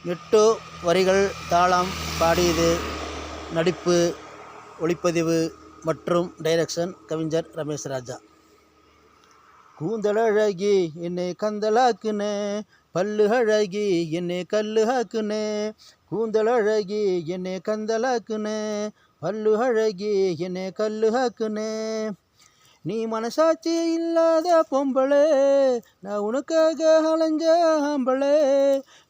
8 வரிகள் தாளம் பாடியது. நடிப்பு, ஒளிப்பதிவு மற்றும் டைரக்ஷன் கவிஞர் ரமேஷ் ராஜா. கூந்தலழகி என்னை கந்தலாக்குனே, பல்லு அழகி என்னை கல்லு ஆக்குனே. கூந்தலழகி என்னை கந்தலாக்குனே, பல்லு அழகி என்னை கல்லு ஆக்குனே. நீ மனசாட்சி இல்லாத பொம்பளே, நான் உனக்காக அலைஞ்ச ஆம்பளே.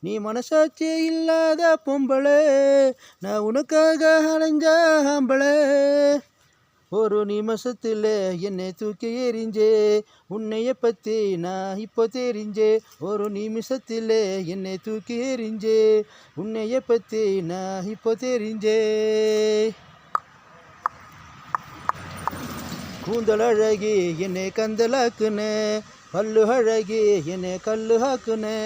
நீ மனசாட்சி இல்லாத பொம்பளே, நான் உனக்காக அலைஞ்ச ஆம்பளே. ஒரு நிமிஷத்தில் என்னை தூக்கி எறிஞ்சே, உன்னைய பற்றி நான் இப்போ தெரிஞ்சே. ஒரு நிமிஷத்தில் என்னை தூக்கி எறிஞ்சே, உன்னைய பற்றி நான் இப்போ தெரிஞ்சே. கூந்தல் அழகி என்னை கந்தலாக்குனே, பல்லு அழகி என்னை கல்லு ஆக்குனே.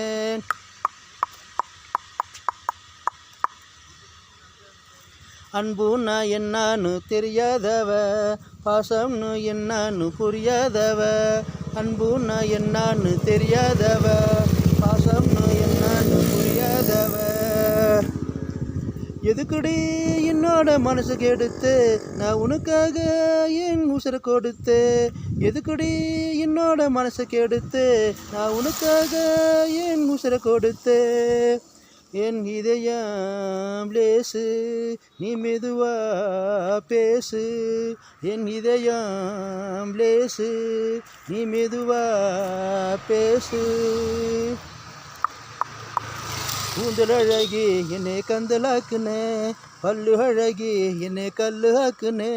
அன்புன்னா என்னான்னு தெரியாதவ, பாசம்னு என்னான்னு புரியாதவ. அன்புன்னா என்னான்னு தெரியாதவ, பாசம்னு என்னான்னு புரியாதவ. எதுக்குடி என்னோட மனசு கெடுத்து, நான் உனக்காக என் உசுரை கொடுத்து. எதுக்குடி என்னோட மனசு கெடுத்து, நான் உனக்காக என் உசுரை கொடுத்து. என் இதயம் லேசு, நீ மெதுவா பேசு. என் இதயம் லேசு, நீ மெதுவா பேசு. கூந்தல் அழகி என்னை கந்தலாக்குனே, பல்லு அழகி என்னை கல்லு ஆக்குனே.